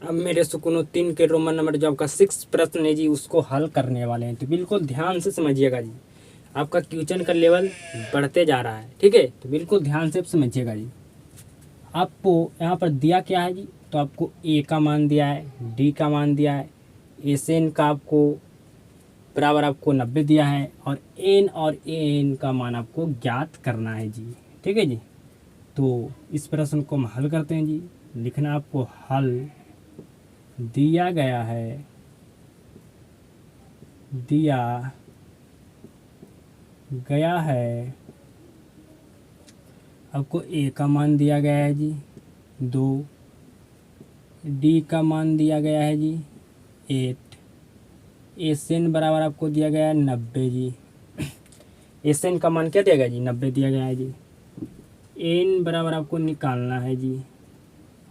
अब मेरे सुकूनो 3 के रोमन नंबर जो आपका 6 प्रश्न है जी उसको हल करने वाले हैं, तो बिल्कुल ध्यान से समझिएगा जी। आपका क्वेश्चन का लेवल बढ़ते जा रहा है, ठीक है, तो बिल्कुल ध्यान से समझिएगा जी। आपको यहाँ पर दिया क्या है जी, तो आपको ए का मान दिया है, डी का मान दिया है, एस एन का आपको बराबर आपको 90 दिया है, और एन और ए एन का मान आपको ज्ञात करना है जी, ठीक है जी। तो इस प्रश्न को हम हल करते हैं जी। लिखना आपको हल दिया गया है, दिया गया है, आपको ए का मान दिया गया है जी 2, डी का मान दिया गया है जी 8, एस एन बराबर आपको दिया गया है 90 जी। एस एन का मान क्या दिया गया जी, 90 दिया गया है जी। एन बराबर आपको निकालना है जी,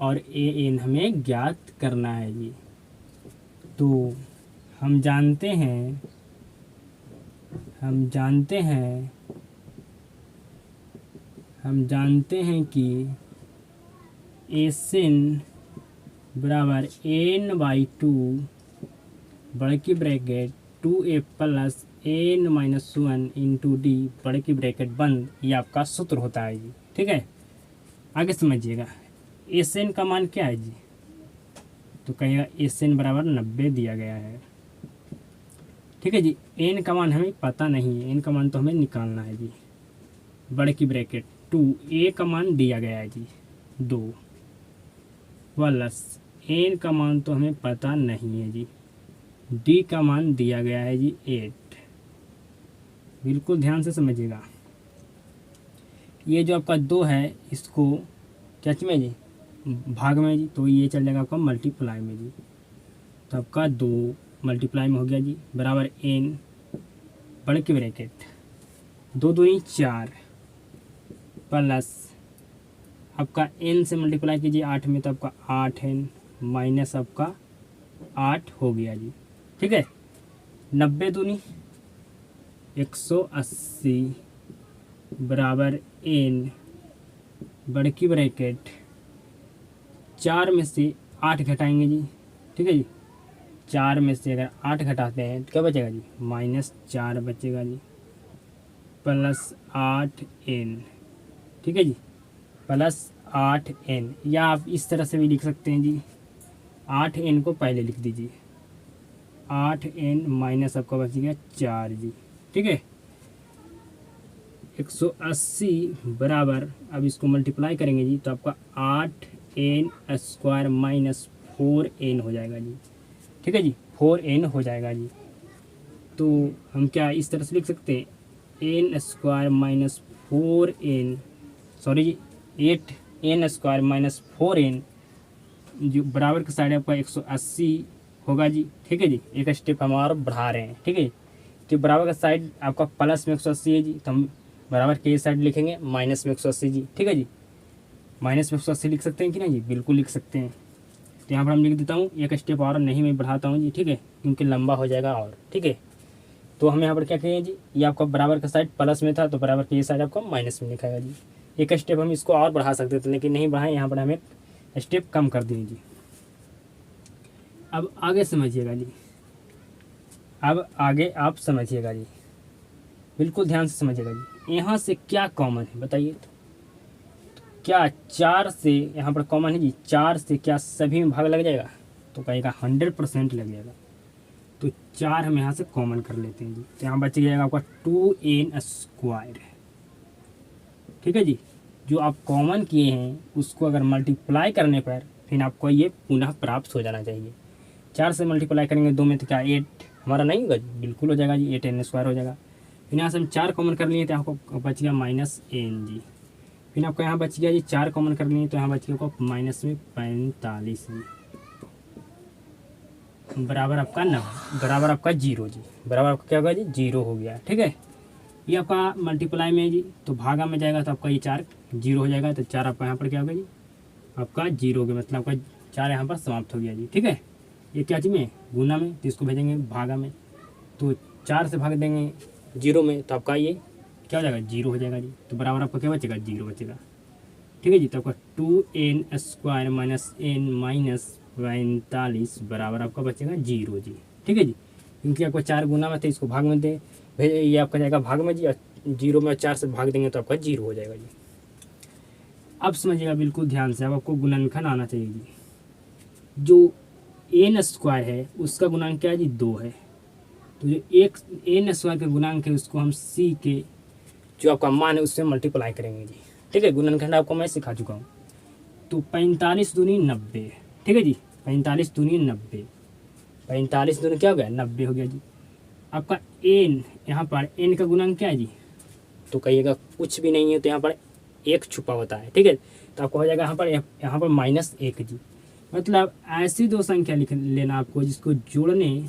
और ए एन हमें ज्ञात करना है जी। तो हम जानते हैं, हम जानते हैं, हम जानते हैं कि एस एन बराबर एन बाई 2 बड़े की bracket 2a plus N minus 1 into D बड़े की ब्रैकेट बंद, ये आपका सूत्र होता है जी, ठीक है। आगे समझिएगा, एस एन का मान क्या है जी, तो कहेगा एस एन बराबर 90 दिया गया है, ठीक है जी। एन का मान हमें पता नहीं है, एन का मान तो हमें निकालना है जी। बड़े की ब्रैकेट 2, ए का मान दिया गया है जी 2, प्लस एन का मान तो हमें पता नहीं है जी, डी का मान दिया गया है जी 8। बिल्कुल ध्यान से समझिएगा, ये जो आपका 2 है इसको क्या में जी, भाग में जी, तो ये चल जाएगा आपका मल्टीप्लाई में जी। तो आपका 2 मल्टीप्लाई में हो गया जी, बराबर एन बड़े की ब्रैकेट 2 दूनी 4 प्लस आपका एन से मल्टीप्लाई कीजिए 8 में, तो आपका 8 एन माइनस आपका 8 हो गया जी, ठीक है। 90 दूनी 180 बराबर एन बड़े की ब्रैकेट 4 में से 8 घटाएंगे जी, ठीक है जी। 4 में से अगर 8 घटाते हैं तो क्या बचेगा जी, -4 बचेगा जी, प्लस 8 एन, ठीक है जी, प्लस 8 एन। या आप इस तरह से भी लिख सकते हैं जी, 8 एन को पहले लिख दीजिए, 8 एन माइनस आपका बच गया 4 जी, ठीक है। 180 बराबर, अब इसको मल्टीप्लाई करेंगे जी, तो आपका 8 एन स्क्वायर माइनस 4 एन हो जाएगा जी, ठीक है जी, 4 एन हो जाएगा जी। तो हम क्या इस तरह से लिख सकते हैं, N square minus 4 N, sorry जी 8 एन स्क्वायर माइनस 4 एन, जो बराबर के साइड आपका 180 होगा जी, ठीक है जी। एक स्टेप हम और बढ़ा रहे हैं, ठीक है। तो बराबर का साइड आपका प्लस में 180 है जी, तो हम बराबर के साइड लिखेंगे माइनस में 180 जी, ठीक है जी। माइनस में 180 लिख सकते हैं कि नहीं जी, बिल्कुल लिख सकते हैं। तो यहाँ पर हम लिख देता हूँ, एक स्टेप और नहीं मैं बढ़ाता हूँ जी, ठीक है, क्योंकि लंबा हो जाएगा और, ठीक है। तो हम यहाँ पर क्या करेंगे जी, ये आपका बराबर का साइड प्लस में था, तो बराबर के ये साइड आपको माइनस में लिखाएगा जी। एक स्टेप हम इसको और बढ़ा सकते थे, लेकिन नहीं बढ़ाएं, यहाँ पर हम एक स्टेप कम कर दिए जी। अब आगे समझिएगा जी, अब आगे आप समझिएगा जी, बिल्कुल ध्यान से समझिएगा जी। यहाँ से क्या कॉमन है बताइए, तो क्या 4 से यहाँ पर कॉमन है जी, 4 से क्या सभी में भाग लग जाएगा, तो कहेगा 100% लग जाएगा। तो 4 हम यहाँ से कॉमन कर लेते हैं जी, तो यहाँ बच जाएगा आपका 2n स्क्वायर, ठीक है जी। जो आप कॉमन किए हैं उसको अगर मल्टीप्लाई करने पर फिर आपको ये पुनः प्राप्त हो जाना चाहिए। 4 से मल्टीप्लाई करेंगे 2 में, तो क्या 8 हमारा नहीं होगा जी, बिल्कुल हो जाएगा जी, 8n स्क्वायर हो जाएगा। फिर यहाँ से हम 4 कॉमन कर लिए तो आपको बच गया -n जी। फिर आपको यहाँ बच गया जी 4 कॉमन कर लिए, तो यहाँ बच गया आपको माइनस में 45 जी, बराबर आपका 9, बराबर आपका 0 जी, बराबर आपका क्या होगा जी, 0 हो गया, ठीक है। ये आपका मल्टीप्लाई में जी, तो भागा में जाएगा तो आपका ये 4 0 हो जाएगा, तो 4 आपका यहाँ पर क्या होगा जी, आपका 0 हो गया, मतलब आपका 4 यहाँ पर समाप्त हो गया जी, ठीक है। ये क्या चीज़ में, गुना में, तो इसको भेजेंगे भागा में, तो 4 से भाग देंगे 0 में, तो आपका ये क्या हो जाएगा, 0 हो जाएगा जी। तो बराबर आपका क्या बचेगा, 0 बचेगा, ठीक है जी। तो आपका 2n square minus n minus 45 बराबर आपका बचेगा 0 जी। ठीक है जी, क्योंकि आपका 4 गुना में थे, इसको भाग में दे भाई, ये आपका जाएगा भाग में जी, 0 में 4 से भाग देंगे तो आपका 0 हो जाएगा जी। अब समझिएगा बिल्कुल ध्यान से, अब आपको गुणनखंड आना चाहिए जी। जो एन स्क्वायर है उसका गुणांक क्या है जी, 2 है। तो जो एक एन स्क्वायर का गुणांक है उसको हम सी के जो आपका मान है उससे मल्टीप्लाई करेंगे जी। ठीक है, गुणनखंड आपको मैं सिखा चुका हूँ। तो 45 दूनी 90, ठीक है जी, 45 दूनी 90, 45 दूनी क्या हो गया, 90 हो गया जी। आपका एन, यहाँ पर एन का गुणांक क्या है जी, तो कहिएगा कुछ भी नहीं है, तो यहाँ पर 1 छुपा होता है। ठीक है, तो आपको हो जाएगा यहाँ पर -1 जी। मतलब ऐसी दो संख्या लिख लेना आपको जिसको जोड़ने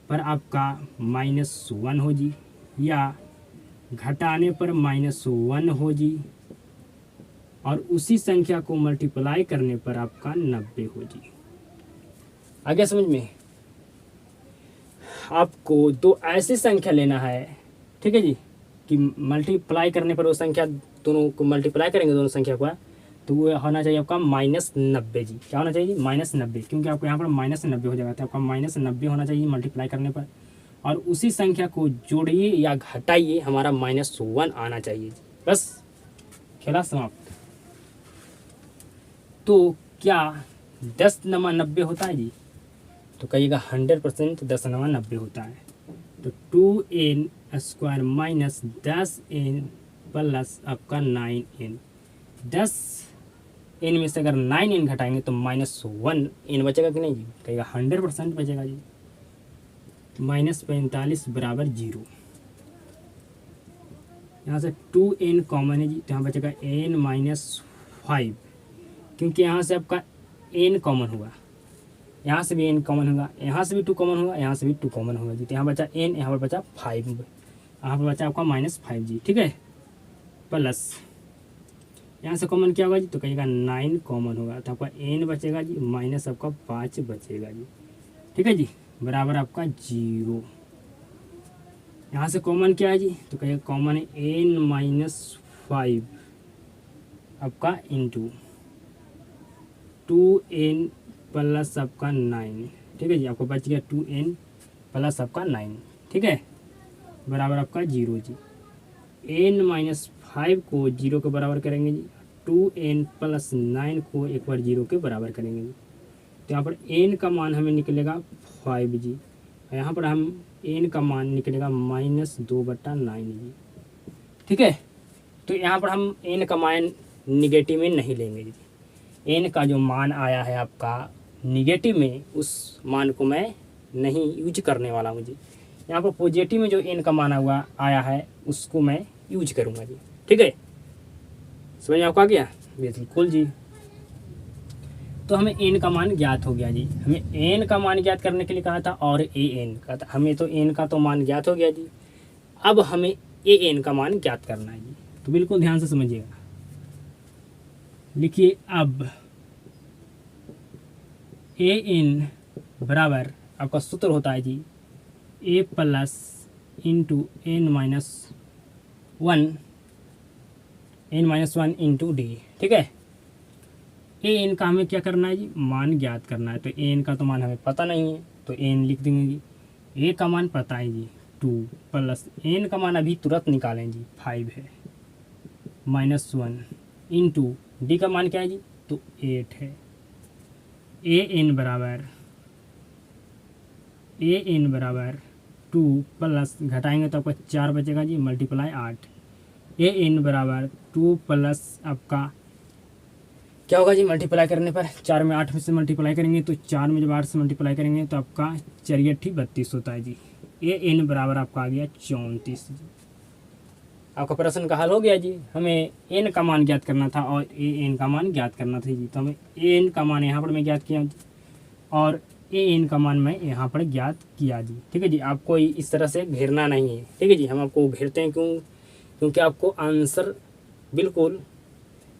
पर आपका -1 हो जी, या घटाने पर -1 हो जी, और उसी संख्या को मल्टीप्लाई करने पर आपका 90 हो जी। आगे समझ में, आपको दो ऐसी संख्या लेना है, ठीक है जी, कि मल्टीप्लाई करने पर वो संख्या, दोनों को मल्टीप्लाई करेंगे दोनों संख्या को, तो वो होना चाहिए आपका -90 जी। क्या होना चाहिए जी, -90, क्योंकि आपको यहाँ पर -90 हो जाएगा, तो आपका -90 होना चाहिए मल्टीप्लाई करने पर, और उसी संख्या को जोड़िए या घटाइए, हमारा -1 आना चाहिए जी। बस खेला समाप्त। तो क्या 10×90 होता है जी, तो कहिएगा 100% 10×90 होता है। तो 2n square minus 10n plus आपका 9n, 10n में से अगर 9n घटाएंगे तो -1n बचेगा कि नहीं जी, कहिएगा 100% बचेगा जी। -45 बराबर 0, यहाँ से 2n कॉमन है जी, तो यहाँ बचेगा n-5, क्योंकि यहाँ से आपका n कॉमन हुआ, यहाँ से भी n कॉमन होगा, यहाँ से भी 2 कॉमन होगा, यहाँ से भी 2 कॉमन होगा जी। तो यहाँ बचा n, यहाँ पर बचा 5, यहाँ पर बचा आपका -5 जी। ठीक है, प्लस यहाँ से कॉमन क्या होगा जी, तो कहिएगा 9 कॉमन होगा, तो आपका n बचेगा जी, माइनस आपका 5 बचेगा जी। ठीक है जी, बराबर आपका 0। यहाँ से कॉमन क्या है जी, तो कहिएगा कॉमन है n-5 आपका इंटू 2n प्लस आपका 9। ठीक है जी, आपको बच गया 2n प्लस आपका 9। ठीक है, बराबर आपका 0 जी। n-5 को 0 के बराबर करेंगे जी, 2n प्लस 9 को एक बार 0 के बराबर करेंगे जी। तो यहाँ पर n का मान हमें निकलेगा 5 जी, यहाँ पर हम n का मान निकलेगा -2/9 जी। ठीक है, तो यहाँ पर हम n का मान निगेटिव में नहीं लेंगे जी। n का जो मान आया है आपका निगेटिव में, उस मान को मैं नहीं यूज करने वाला हूँ जी। यहाँ पर पॉजिटिव में जो n का मान हुआ आया है उसको मैं यूज करूँगा जी। ठीक है, समझ में आपको आ गया, बिल्कुल जी। तो हमें n का मान ज्ञात हो गया जी, हमें n का मान ज्ञात करने के लिए कहा था, और an का था, हमें तो n का तो मान ज्ञात हो गया जी। अब हमें an का मान ज्ञात करना है जी, तो बिल्कुल ध्यान से समझिएगा। लिखिए, अब an बराबर आपका सूत्र होता है जी a plus into n-1 into D. ठीक है, an का हमें क्या करना है जी, मान ज्ञात करना है। तो an का तो मान हमें पता नहीं है, तो n लिख देंगे जी। a का मान पता है जी 2, प्लस n का मान अभी तुरंत निकालें जी, 5 है, -1 इंटू डी का मान क्या है जी, तो 8 है। an बराबर 2 प्लस घटाएंगे तो आपका 4 बचेगा जी, मल्टीप्लाई 8। an बराबर 2 प्लस आपका क्या होगा जी, मल्टीप्लाई करने पर 4 में 8 में से मल्टीप्लाई करेंगे तो 4 में जब 8 से मल्टीप्लाई करेंगे तो आपका 4×8 = 32 होता है जी। an बराबर आपका आ गया 34 जी। आपका प्रश्न का हल हो गया जी। हमें n का मान ज्ञात करना था और an का मान ज्ञात करना था जी, तो हमें an का मान यहाँ पर मैं ज्ञात किया जी, और an का मान मैं यहाँ पर ज्ञात किया जी। ठीक है जी, आपको इस तरह से घेरना नहीं है। ठीक है जी, हम आपको घेरते हैं क्योंकि आपको आंसर बिल्कुल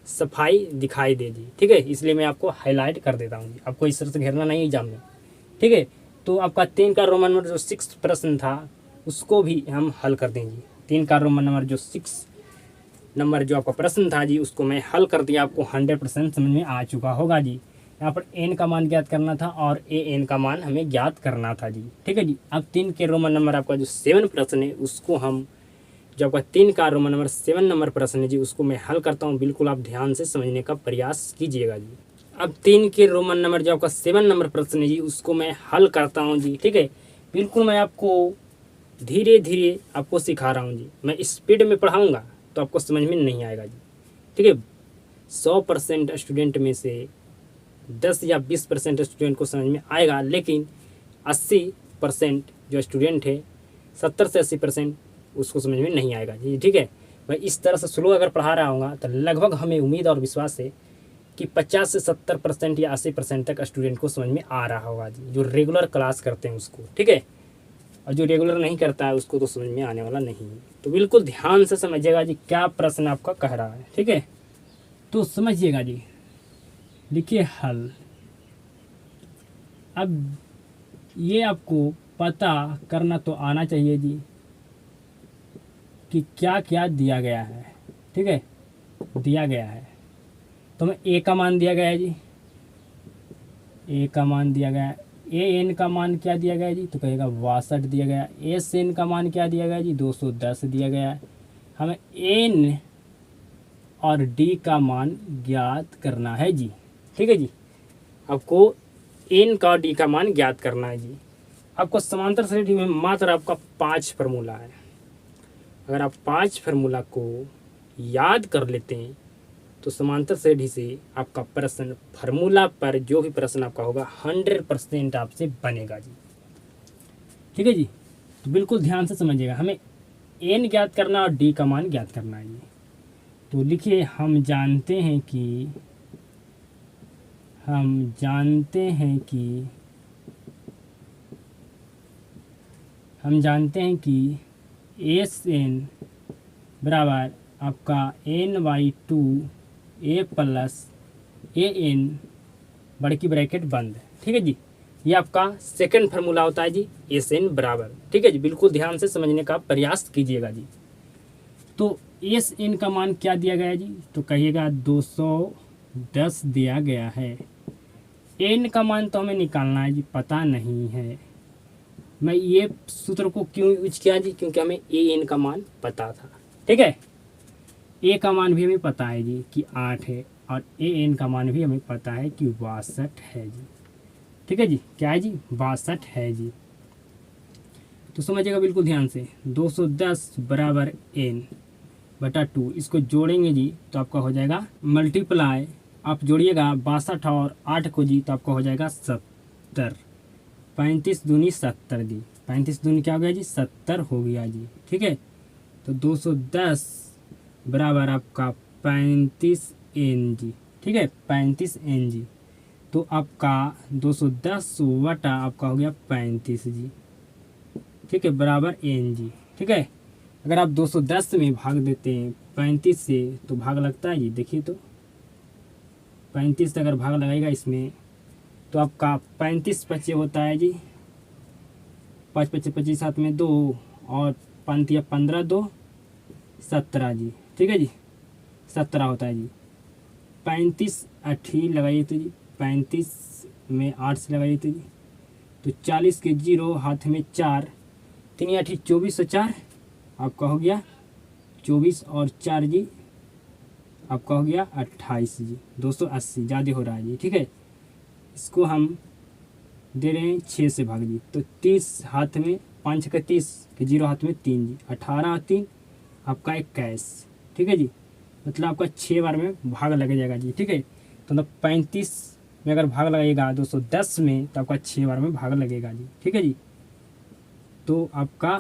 सफाई दिखाई दे जी। ठीक है, इसलिए मैं आपको हाईलाइट कर देता हूँ जी, आपको इस तरह से घेरना नहीं एग्जाम में। ठीक है, तो आपका 3 का रोमन नंबर जो 6 प्रश्न था उसको भी हम हल कर दें जी। 3 का रोमन नंबर जो 6 नंबर जो आपका प्रश्न था जी, उसको मैं हल कर दिया, आपको 100% समझ में आ चुका होगा जी। यहाँ पर एन का मान ज्ञात करना था और ए एन का मान हमें ज्ञात करना था जी। ठीक है जी। अब 3 के रोमन नंबर आपका जो 7 प्रश्न है उसको हम, जो आपका 3 का रोमन नंबर 7 नंबर प्रश्न है जी, उसको मैं हल करता हूँ। बिल्कुल आप ध्यान से समझने का प्रयास कीजिएगा जी। अब 3 के रोमन नंबर जो आपका 7 नंबर प्रश्न है जी, उसको मैं हल करता हूँ जी। ठीक है, बिल्कुल मैं आपको धीरे धीरे आपको सिखा रहा हूँ जी। मैं स्पीड में पढ़ाऊँगा तो आपको समझ में नहीं आएगा जी। ठीक है, 100% स्टूडेंट में से 10 या 20% स्टूडेंट को समझ में आएगा, लेकिन 80% जो स्टूडेंट है, 70 से 80% उसको समझ में नहीं आएगा जी। ठीक है, मैं इस तरह से स्लो अगर पढ़ा रहा हूँ तो लगभग हमें उम्मीद और विश्वास है कि 50 से 70% या 80% तक स्टूडेंट को समझ में आ रहा होगा जी, जो रेगुलर क्लास करते हैं उसको। ठीक है, और जो रेगुलर नहीं करता है उसको तो समझ में आने वाला नहीं है। तो बिल्कुल ध्यान से समझिएगा जी क्या प्रश्न आपका कह रहा है। ठीक है, तो समझिएगा जी, लिखिए हल। अब ये आपको पता करना तो आना चाहिए जी कि क्या क्या दिया गया है। ठीक है, दिया गया है तो हमें ए का मान दिया गया है जी, ए का मान दिया गया है। ए एन का मान क्या दिया गया है जी, तो कहेगा 62 दिया गया है। एस एन का मान क्या दिया गया है जी, 210 दिया गया है। हमें एन और डी का मान ज्ञात करना है जी। ठीक है जी, आपको एन का और डी का मान ज्ञात करना है जी। आपको समांतर श्रेणी में मात्र आपका 5 फार्मूला है। अगर आप 5 फार्मूला को याद कर लेते हैं तो समांतर श्रेणी से आपका प्रश्न, फार्मूला पर जो भी प्रश्न आपका होगा 100% आपसे बनेगा जी। ठीक है जी, तो बिल्कुल ध्यान से समझिएगा। हमें एन ज्ञात करना और डी का मान ज्ञात करना है जी। तो लिखिए, हम जानते हैं कि एस एन बराबर आपका n/2 a plus A N बड़की ब्रैकेट बंद। ठीक है जी, ये आपका सेकंड फार्मूला होता है जी, एस एन बराबर। ठीक है जी, बिल्कुल ध्यान से समझने का प्रयास कीजिएगा जी। तो एस एन का मान क्या दिया गया है जी, तो कहिएगा 210 दिया गया है। एन का मान तो हमें निकालना है जी, पता नहीं है। मैं ये सूत्र को क्यों यूज किया जी, क्योंकि हमें ए एन का मान पता था। ठीक है, ए का मान भी हमें पता है जी कि 8 है, और ए एन का मान भी हमें पता है कि 62 है जी। ठीक है जी, क्या है जी, 62 है जी। तो समझिएगा बिल्कुल ध्यान से, 210 बराबर n बटा 2, इसको जोड़ेंगे जी तो आपका हो जाएगा मल्टीप्लाई, आप जोड़िएगा 62 और 8 को जी तो आपका हो जाएगा 70। 35 दूनी 70 जी, 35 दूनी क्या हो गया जी, 70 हो गया जी। ठीक है, तो 210 बराबर आपका 35 एन जी। ठीक है, 35 एन जी, तो आपका 210 वटा आपका हो गया 35 जी। ठीक है, बराबर एन जी। ठीक है, अगर आप 210 में भाग देते हैं 35 से तो भाग लगता है जी, देखिए तो 35 से अगर भाग लगाएगा इसमें तो आपका 35 पच्चे होता है जी, 5 पच्चे 25, 7 में 2 और 5 या 15, 2 17 जी। ठीक है जी, 17 होता है जी। 35 8 लगाइए तो जी, 35 में 8 से लगाइए तो जी, तो 40 के 0 हाथ में 4, 3 8 24 और 4 आपका हो गया 24 और 4 जी आपका हो गया 28 जी। 280 ज़्यादा हो रहा है जी। ठीक है, इसको हम दे रहे हैं 6 से भाग जी, तो 30 हाथ में 5 के 30 के 0 हाथ में 3 जी, 18 और 3 आपका 21। ठीक है जी, मतलब आपका 6 बार में भाग लग जाएगा जी। ठीक है, तो मतलब 35 में अगर भाग लगेगा 210 में तो आपका 6 बार में भाग लगेगा जी। ठीक है जी, तो आपका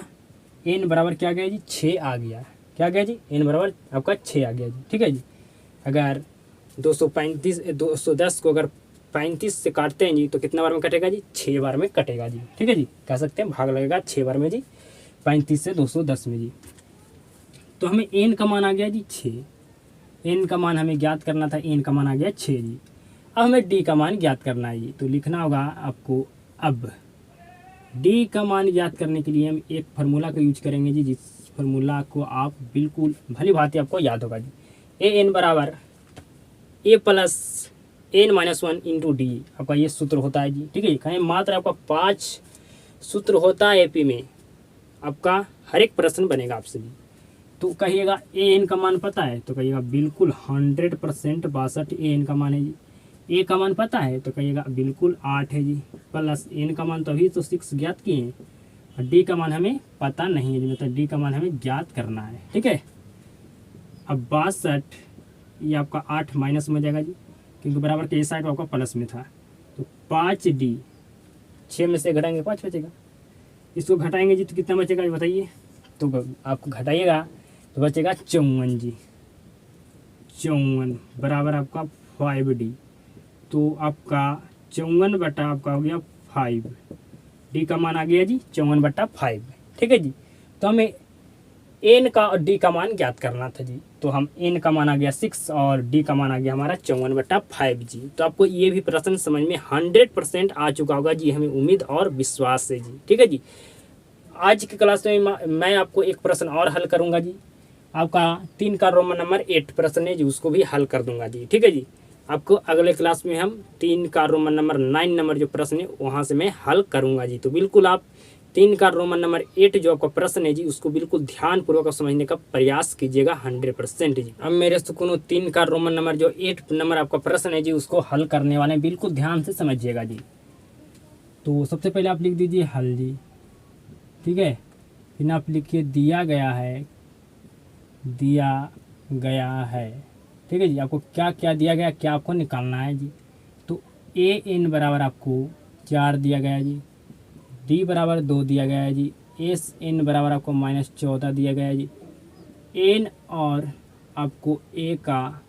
n बराबर क्या आ गया जी, 6 आ गया। क्या आ गया जी, n बराबर आपका 6 आ गया जी। ठीक है जी, अगर 210 को अगर 35 से काटते हैं जी तो कितना बार में कटेगा जी, 6 बार में कटेगा जी। ठीक है जी, कह सकते हैं भाग लगेगा 6 बार में जी, 35 से 210 में जी। तो हमें n का मान आ गया जी 6, n का मान हमें ज्ञात करना था, n का मान आ गया 6 जी। अब हमें d का मान ज्ञात करना है जी, तो लिखना होगा आपको। अब d का मान ज्ञात करने के लिए हम एक फार्मूला का यूज करेंगे जी, जिस फार्मूला को आप बिल्कुल भली भांति आपको याद होगा जी। ए एन बराबर ए प्लस n-1 इंटू डी आपका ये सूत्र होता है जी। ठीक है, कहीं मात्र आपका 5 सूत्र होता है एपी में, आपका हर एक प्रश्न बनेगा आपसे जी। तो कहिएगा ए एन का मान पता है, तो कहिएगा बिल्कुल 100% 62 ए एन का मान है जी। ए का मान पता है, तो कहिएगा बिल्कुल 8 है जी, प्लस एन का मान तो अभी तो 6 ज्ञात किए हैं, और डी का मान हमें पता नहीं है जी, मतलब डी का मान हमें ज्ञात करना है। ठीक है, अब 62 ये आपका 8 माइनस में जाएगा जी, क्योंकि बराबर के साइड आपका प्लस में था। तो 5D 6 में से घटाएंगे 5 बचेगा, इसको घटाएंगे जी तो कितना बचेगा ये बताइए। तो आपको घटाइएगा तो बचेगा 54 जी, 54 बराबर आपका 5D। तो आपका 54 बटा आपका हो गया 5, डी का मान आ गया जी 54 बटा 5। ठीक है जी, तो हमें एन का और डी का मान ज्ञात करना था जी। तो हम एन का मान आ गया 6 और डी का मान आ गया हमारा 54 बटा 5 जी। तो आपको ये भी प्रश्न समझ में 100% आ चुका होगा जी, हमें उम्मीद और विश्वास है जी। ठीक है जी, आज की क्लास में मैं आपको एक प्रश्न और हल करूंगा जी, आपका 3 का रोमन नंबर 8 प्रश्न है जी, उसको भी हल कर दूंगा जी। ठीक है जी, आपको अगले क्लास में हम 3 का रोमन नंबर 9 नंबर जो प्रश्न है वहाँ से मैं हल करूंगा जी। तो बिल्कुल आप 3 का रोमन नंबर 8 जो आपका प्रश्न है जी, उसको बिल्कुल ध्यानपूर्वक समझने का प्रयास कीजिएगा 100% जी। अब मेरे सुकून 3 का रोमन नंबर जो 8 नंबर आपका प्रश्न है जी, उसको हल करने वाले बिल्कुल ध्यान से समझिएगा जी। तो सबसे पहले आप लिख दीजिए हल जी। ठीक है, फिर आप लिखिए दिया गया है, दिया गया है। ठीक है जी, आपको क्या क्या दिया गया, क्या आपको निकालना है जी। तो ए एन बराबर आपको 4 दिया गया है जी, डी बराबर 2 दिया गया है जी, एस एन बराबर आपको -14 दिया गया है जी। एन और आपको ए का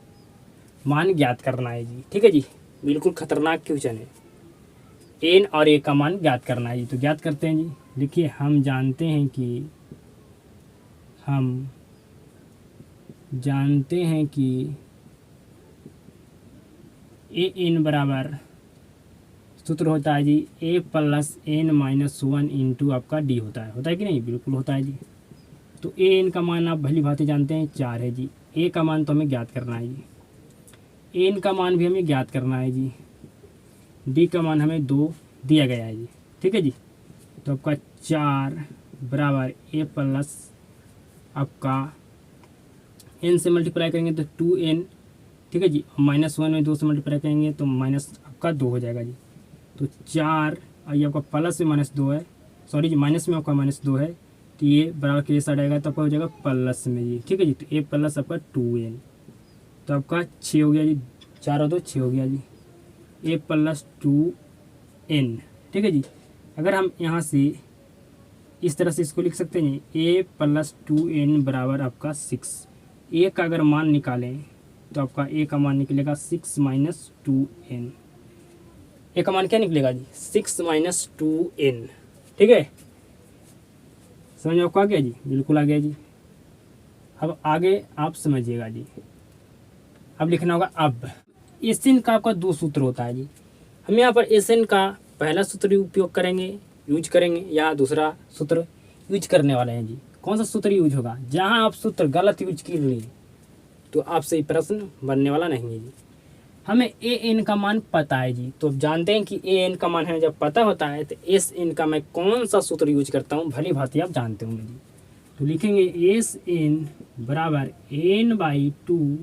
मान ज्ञात करना है जी। ठीक है जी, बिल्कुल खतरनाक क्वेश्चन है, एन और ए का मान ज्ञात करना है जी। तो ज्ञात करते हैं जी, देखिए हम जानते हैं कि ए एन बराबर सूत्र होता है जी ए प्लस एन -1 इंटू आपका डी होता है कि नहीं, बिल्कुल होता है जी। तो ए एन का मान आप भली भांति जानते हैं 4 है जी, ए का मान तो हमें ज्ञात करना है जी, एन का मान भी हमें ज्ञात करना है जी, डी का मान हमें 2 दिया गया है जी। ठीक है जी, तो आपका 4 बराबर ए प्लस आपका एन से मल्टीप्लाई करेंगे तो 2n। ठीक है जी, -1 में 2 से मल्टीप्लाई करेंगे तो माइनस आपका 2 हो जाएगा जी। तो 4 और ये आपका प्लस में -2 है, सॉरी जी माइनस में आपका -2 है, तो ये बराबर के साइड आएगा तो आपका हो जाएगा प्लस में जी। ठीक है जी, तो ए प्लस आपका 2n, तो आपका 6 हो गया जी, 4 और 2 6 हो गया जी, ए प्लस 2n। ठीक है जी, अगर हम यहाँ से इस तरह से इसको लिख सकते हैं, ए प्लस 2n बराबर आपका 6। ए का अगर मान निकालें तो आपका ए का मान निकलेगा 6 - 2n। ए का मान क्या निकलेगा जी 6 - 2n। ठीक है, समझ में आपको आ गया जी, बिल्कुल आ गया जी। अब आगे आप समझिएगा जी, अब लिखना होगा अब एसएन का आपका 2 सूत्र होता है जी। हम यहाँ पर एसएन का पहला सूत्र उपयोग करेंगे, यूज करेंगे, या दूसरा सूत्र यूज करने वाले हैं जी। कौन सा सूत्र यूज होगा, जहाँ आप सूत्र गलत यूज कर लिए तो आपसे ये प्रश्न बनने वाला नहीं है जी। हमें ए एन का मान पता है जी, तो आप जानते हैं कि ए एन का मान हमें जब पता होता है तो एस एन का मैं कौन सा सूत्र यूज करता हूँ भली भांति आप जानते होंगे जी। तो लिखेंगे एस एन बराबर n/2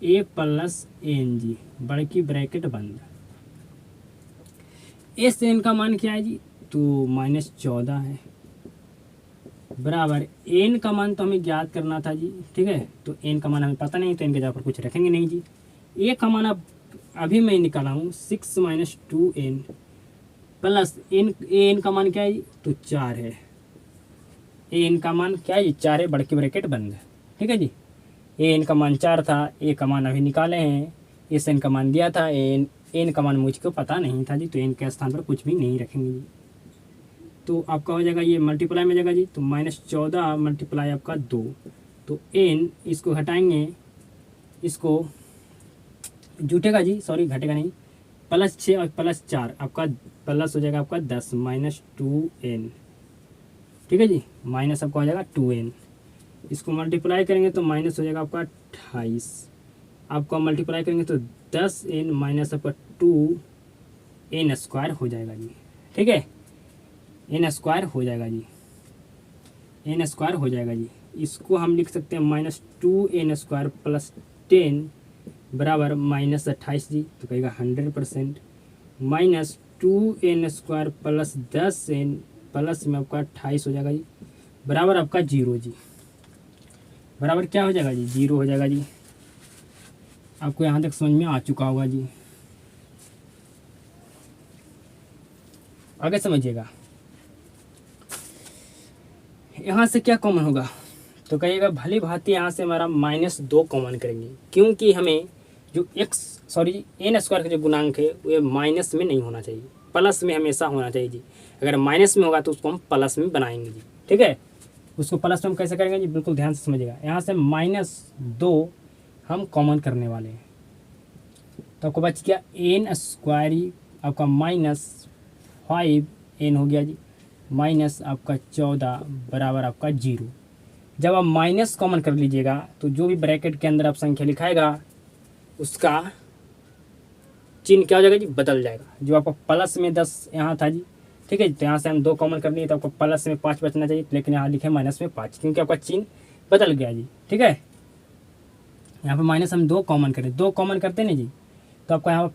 ए प्लस एन जी, बड़की ब्रैकेट बंद। एस एन का मान क्या है जी, तो -14 है, बराबर एन का मान तो हमें ज्ञात करना था जी। ठीक है, तो एन का मान हमें पता नहीं, तो एन के जगह पर कुछ रखेंगे नहीं जी। ए का मान अब अभी मैं निकाला हूँ 6 - 2n प्लस एन का मान क्या है जी, तो 4 है। एन का मान क्या है जी 4 है, बड़की ब्रैकेट बंद। ठीक है जी, एन का मान 4 था, ए का मान अभी निकाले हैं, एस एन का मान दिया था, एन का मान मुझको पता नहीं था जी, तो एन के स्थान पर कुछ भी नहीं रखेंगे जी। तो आपका हो जाएगा ये मल्टीप्लाई में जाएगा जी, तो -14 मल्टीप्लाई आपका 2, तो एन इसको हटाएंगे, इसको जुटेगा जी, सॉरी घटेगा नहीं, +6 और +4 आपका प्लस हो जाएगा आपका 10 -2n। ठीक है जी, माइनस आपका हो जाएगा 2n, इसको मल्टीप्लाई करेंगे तो माइनस हो जाएगा आपका 28, आपको मल्टीप्लाई करेंगे तो 10n माइनस आपका 2n स्क्वायर हो जाएगा जी। ठीक है, n स्क्वायर हो जाएगा जी, n स्क्वायर हो जाएगा जी। इसको हम लिख सकते हैं -2n स्क्वायर प्लस 10 बराबर -28 जी। तो कहेगा 100% -2n square plus 10n plus में आपका 28 हो जाएगा जी, बराबर आपका 0 जी। बराबर क्या हो जाएगा जी? 0 हो जाएगा जी। आपको यहाँ तक समझ में आ चुका होगा जी। आगे समझिएगा, यहाँ से क्या कॉमन होगा? तो कहिएगा भली भांति यहाँ से हमारा -2 कॉमन करेंगे, क्योंकि हमें जो n स्क्वायर का जो गुणांक है वो माइनस में नहीं होना चाहिए, प्लस में हमेशा होना चाहिए जी। अगर माइनस में होगा तो उसको हम प्लस में बनाएंगे जी। ठीक है, उसको प्लस में हम कैसे करेंगे जी? बिल्कुल ध्यान से समझिएगा। यहाँ से -2 हम कॉमन करने वाले हैं, तो आपको बच गया n स्क्वायर आपका -5n हो गया जी, माइनस आपका 14 बराबर आपका 0। जब आप माइनस कॉमन कर लीजिएगा तो जो भी ब्रैकेट के अंदर आप संख्या लिखाएगा उसका चिन्ह क्या हो जाएगा जी? बदल जाएगा। जो आपको प्लस में 10 यहाँ था जी, ठीक है, तो यहाँ से हम 2 कॉमन कर लिए तो आपको प्लस में 5 बचना चाहिए, लेकिन यहाँ लिखे माइनस में 5, क्योंकि आपका चिन्ह बदल गया जी। ठीक है, यहाँ पर माइनस हम 2 कॉमन करें, 2 कॉमन करते नहीं जी, तो आपका यहाँ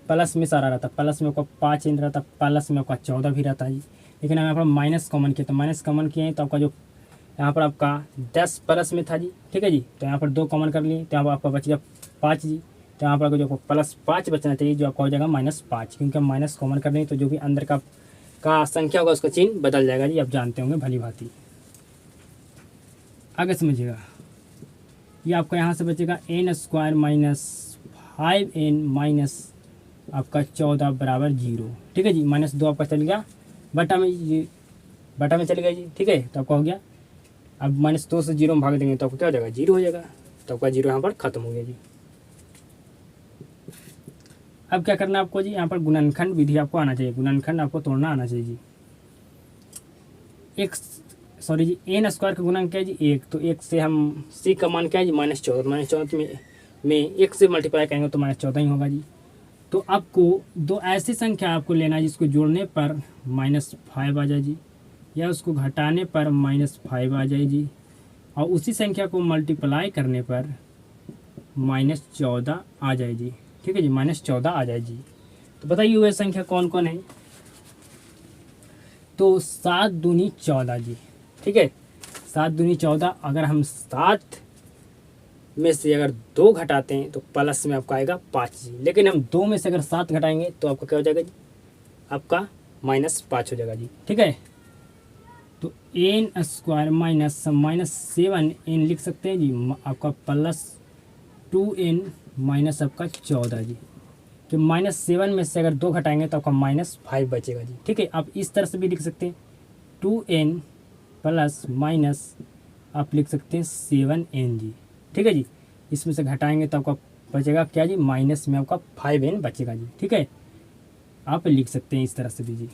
प्लस में सारा रहता, प्लस में आपका 5 इन रहता, प्लस में आपका 14 भी रहता जी। लेकिन हम यहाँ पर माइनस कॉमन किए, तो माइनस कॉमन किए तो आपका जो यहाँ पर आपका 10 प्लस में था जी। ठीक है जी, तो यहाँ पर 2 कॉमन कर लिए तो यहाँ पर आपका बच गया 5 जी। तो यहाँ पर जो +5 बचना चाहिए, जो आपका हो जाएगा -5, क्योंकि हम माइनस कॉमन कर रहे हैं तो जो भी अंदर का संख्या होगा उसका चिन्ह बदल जाएगा जी। आप जानते होंगे भली भांति। आगे समझिएगा, ये आपका यहाँ से बचेगा n स्क्वायर -5n माइनस आपका 14 बराबर 0। ठीक है जी, -2 आपका चल गया बटा में चल गया जी। ठीक है, तो आपका हो गया, अब -2 से 0 में भाग देंगे तो आपको क्या हो जाएगा? 0 हो जाएगा। तो आपका 0 यहाँ पर खत्म हो गया जी। अब क्या करना है आपको जी? यहाँ पर गुणनखंड विधि आपको आना चाहिए, गुणनखंड आपको तोड़ना आना चाहिए जी। n स्क्वायर का गुणांक क्या है जी? 1, तो 1 से हम c का मान क्या है जी? -14 में 1 से मल्टीप्लाई करेंगे तो -14 ही होगा जी। तो आपको 2 ऐसी संख्या आपको लेना है जिसको जोड़ने पर -5 आ जाए जी, या उसको घटाने पर -5 आ जाए जी, और उसी संख्या को मल्टीप्लाई करने पर -14 आ जाए जी। ठीक है जी, -14 आ जाए जी। तो बताइए वह संख्या कौन कौन है? तो 7 दूनी 14 जी। ठीक है, 7 दूनी 14। अगर हम 7 में से अगर 2 घटाते हैं तो प्लस में आपका आएगा 5 जी, लेकिन हम 2 में से अगर 7 घटाएंगे तो आपका क्या हो जाएगा जी? आपका -5 हो जाएगा जी। ठीक है, तो n स्क्वायर -7n लिख सकते हैं जी, आपका +2n माइनस आपका 14 जी, कि -7 में से अगर 2 घटाएंगे तो आपका -5 बचेगा जी। ठीक है, आप इस तरह से भी लिख सकते हैं, 2n प्लस माइनस आप लिख सकते हैं 7n जी। ठीक है जी, इसमें से घटाएंगे तो आपका बचेगा क्या जी? माइनस में आपका 5n बचेगा जी। ठीक है, आप लिख सकते हैं इस तरह से भी जी।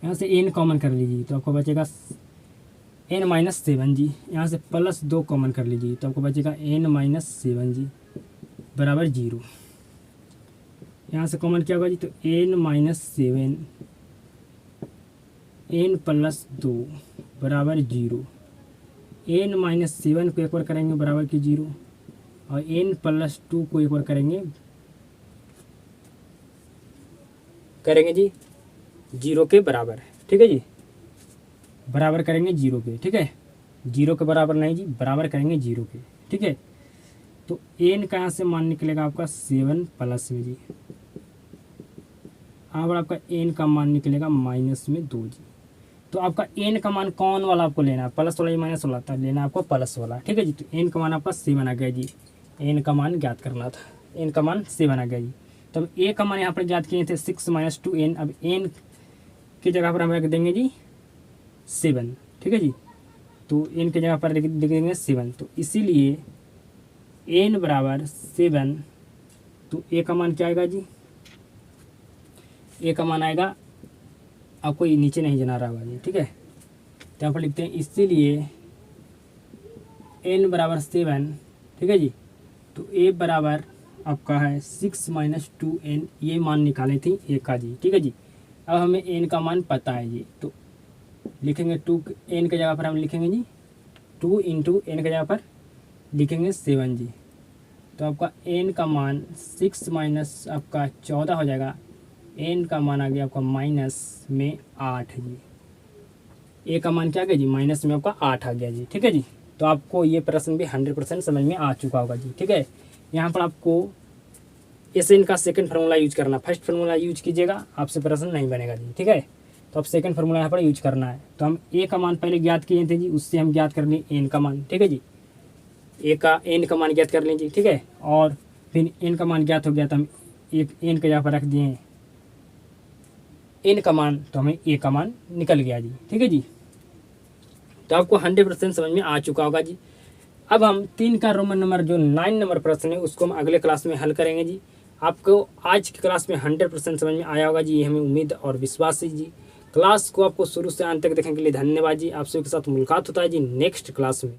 यहाँ से n कॉमन कर लीजिए तो आपको बचेगा n-7 जी। यहाँ से +2 कॉमन कर लीजिए तो आपको बचेगा n-7 जी बराबर 0। यहाँ से कॉमन क्या होगा जी? तो n-7 n + 2 बराबर 0। n-7 को एक बार करेंगे बराबर की 0, और n + 2 को एक बार करेंगे जी 0 के बराबर। ठीक है जी, बराबर करेंगे 0 के। ठीक है, 0 के बराबर नहीं जी, बराबर करेंगे 0 के। ठीक है, तो n का यहाँ से मान निकलेगा आपका 7 प्लस में जी, यहाँ पर आपका n का मान निकलेगा -2 जी। तो आपका n का मान कौन वाला आपको लेना है? प्लस वाला या माइनस वाला था? लेना आपको प्लस वाला। ठीक है जी, तो n का मान आपका 7 आ गया जी। n का मान ज्ञात करना था, n का मान 7 आ गया जी। तो अब a का मान यहाँ पर ज्ञात किए थे 6 - 2n। अब n की जगह पर हम रख देंगे जी 7। ठीक है जी, तो n की जगह पर लिख देंगे 7, तो इसीलिए n बराबर 7। तो a का मान क्या आएगा जी? a का मान आएगा, आपको ये नीचे नहीं जना रहा होगा जी। ठीक है, तो यहाँ पर लिखते हैं इसीलिए n बराबर 7। ठीक है जी, तो ए बराबर आपका है 6 माइनस 2n, ये मान निकाले थे ए का जी। ठीक है जी। अब हमें एन का मान पता है जी, तो लिखेंगे 2 एन की जगह पर हम लिखेंगे जी 2 इंटू एन की जगह पर लिखेंगे 7 जी। तो आपका एन का मान 6 माइनस आपका 14 हो जाएगा। एन का मान आ गया आपका माइनस में 8 जी। ए का मान क्या गया जी, माइनस में आपका 8 आ गया जी। ठीक है जी। तो आपको ये प्रश्न भी 100% समझ में आ चुका होगा जी। ठीक है, यहाँ पर आपको एस एन का सेकंड फार्मूला यूज करना, फर्स्ट फार्मूला यूज कीजिएगा, आपसे प्रश्न नहीं बनेगा जी। ठीक है, तो आप सेकंड फार्मूला यहाँ पर यूज करना है। तो हम ए का मान पहले ज्ञात किए थे जी, उससे हम ज्ञात कर लें एन का मान। ठीक है जी, ए का एन का मान ज्ञात कर लें जी। ठीक है, और फिर एन का मान ज्ञात हो गया तो हम एक एन के यहाँ पर रख दिए एन का मान, तो हमें ए का मान निकल गया जी। ठीक है जी, तो आपको 100% समझ में आ चुका होगा जी। अब हम 3 का रोमन नंबर जो 9 नंबर प्रश्न है उसको हम अगले क्लास में हल करेंगे जी। आपको आज की क्लास में 100% समझ में आया होगा जी, ये हमें उम्मीद और विश्वास है जी। क्लास को आपको शुरू से अंत तक देखने के लिए धन्यवाद जी। आप सभी के साथ मुलाकात होता है जी नेक्स्ट क्लास में।